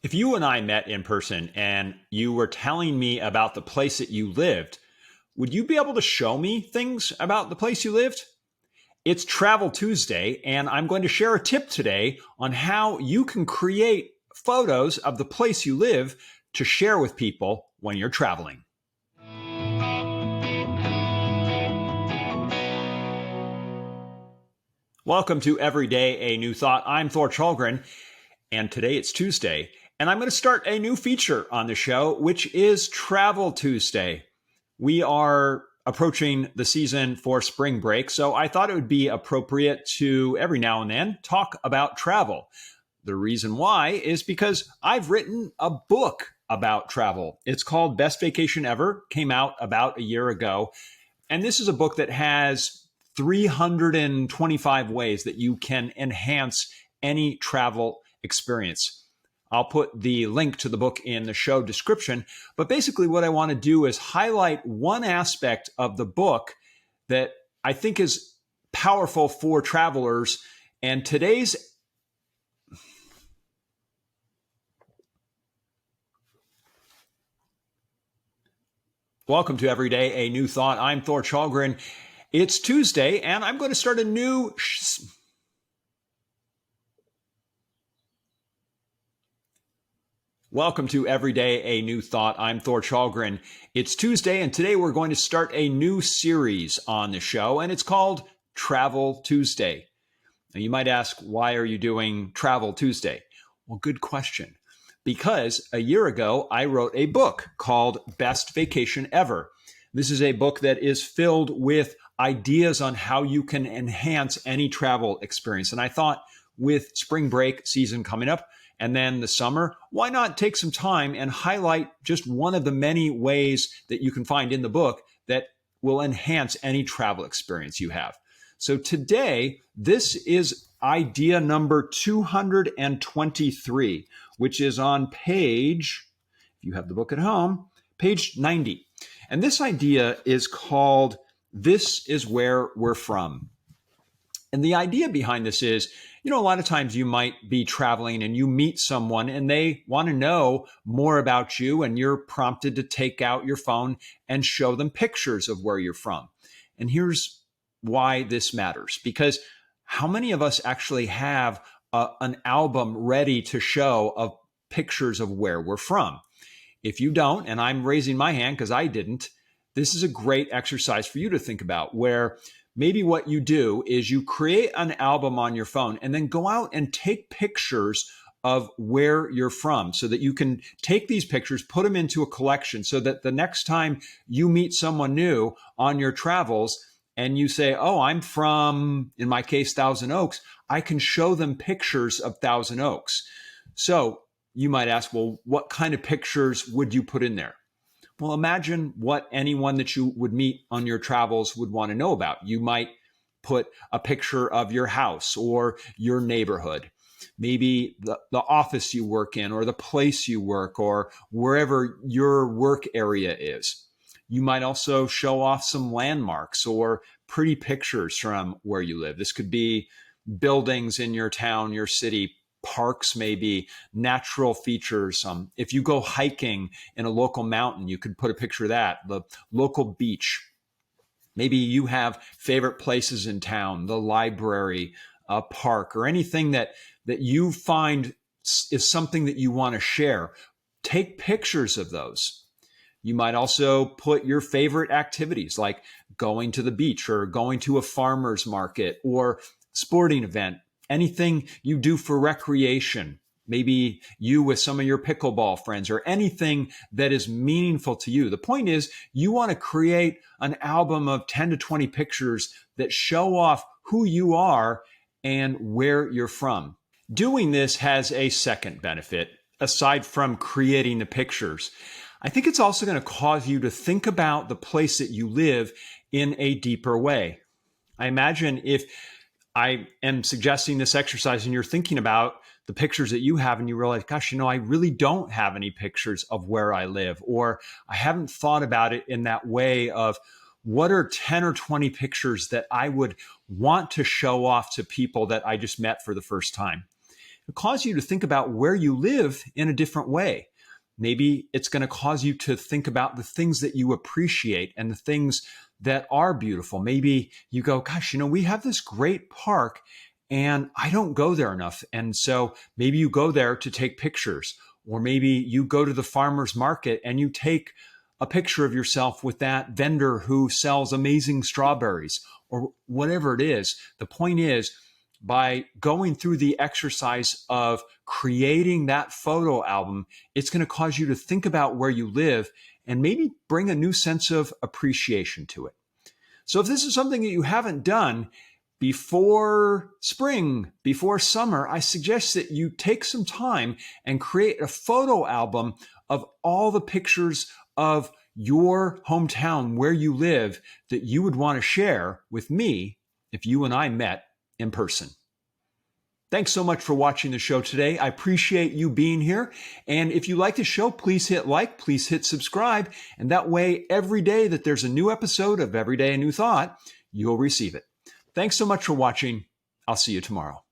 If you and I met in person and you were telling me about the place that you lived, would you be able to show me things about the place you lived? It's Travel Tuesday, and I'm going to share a tip today on how you can create photos of the place you live to share with people when you're traveling. Welcome to Every Day a New Thought. I'm Thor Chalgren, and today it's Tuesday, and I'm going to start a new feature on the show, which is Travel Tuesday. We are approaching the season for spring break, so I thought it would be appropriate to every now and then talk about travel. The reason why is because I've written a book about travel. It's called Best Vacation Ever, came out about a year ago, and this is a book that has 325 ways that you can enhance any travel experience. I'll put the link to the book in the show description. But basically, what I want to do is highlight one aspect of the book that I think is powerful for travelers. And today's Welcome to Every Day a New Thought. I'm Thor Chalgren. It's Tuesday, and I'm going to start a new Welcome to Every Day a New Thought. I'm Thor Chalgren. It's Tuesday, and today we're going to start a new series on the show, and it's called Travel Tuesday. Now, you might ask, why are you doing Travel Tuesday? Well, good question. Because a year ago, I wrote a book called Best Vacation Ever. This is a book that is filled with ideas on how you can enhance any travel experience. And I thought with spring break season coming up and then the summer, why not take some time and highlight just one of the many ways that you can find in the book that will enhance any travel experience you have. So today, this is idea number 223, which is on page, if you have the book at home, page 90. And this idea is called This is Where We're From. And the idea behind this is, a lot of times you might be traveling and you meet someone and they want to know more about you, and you're prompted to take out your phone and show them pictures of where you're from. And here's why this matters, because how many of us actually have an album ready to show of pictures of where we're from? If you don't, and I'm raising my hand because I didn't, this is a great exercise for you to think about, where maybe what you do is you create an album on your phone and then go out and take pictures of where you're from so that you can take these pictures, put them into a collection so that the next time you meet someone new on your travels and you say, oh, I'm from, in my case, Thousand Oaks, I can show them pictures of Thousand Oaks. So you might ask, well, what kind of pictures would you put in there? Well, imagine what anyone that you would meet on your travels would want to know about. You might put a picture of your house or your neighborhood, maybe the office you work in or the place you work or wherever your work area is. You might also show off some landmarks or pretty pictures from where you live. This could be buildings in your town, your city, parks, maybe natural features. If you go hiking in a local mountain, you could put a picture of that, the local beach. Maybe you have favorite places in town, the library, a park, or anything that you find is something that you want to share. Take pictures of those. You might also put your favorite activities like going to the beach or going to a farmer's market or sporting event. Anything you do for recreation, maybe you with some of your pickleball friends or anything that is meaningful to you. The point is you want to create an album of 10 to 20 pictures that show off who you are and where you're from. Doing this has a second benefit, aside from creating the pictures. I think it's also going to cause you to think about the place that you live in a deeper way. I imagine if I am suggesting this exercise and you're thinking about the pictures that you have and you realize, gosh, I really don't have any pictures of where I live, or I haven't thought about it in that way of what are 10 or 20 pictures that I would want to show off to people that I just met for the first time. It'll cause you to think about where you live in a different way. Maybe it's going to cause you to think about the things that you appreciate and the things that are beautiful. Maybe you go, gosh, we have this great park and I don't go there enough. And so maybe you go there to take pictures, or maybe you go to the farmer's market and you take a picture of yourself with that vendor who sells amazing strawberries, or whatever it is. The point is, by going through the exercise of creating that photo album, it's going to cause you to think about where you live and maybe bring a new sense of appreciation to it. So if this is something that you haven't done before spring, before summer, I suggest that you take some time and create a photo album of all the pictures of your hometown, where you live, that you would want to share with me if you and I met in person. Thanks so much for watching the show today. I appreciate you being here. And if you like the show, please hit like, please hit subscribe. And that way, every day that there's a new episode of Every Day a New Thought, you'll receive it. Thanks so much for watching. I'll see you tomorrow.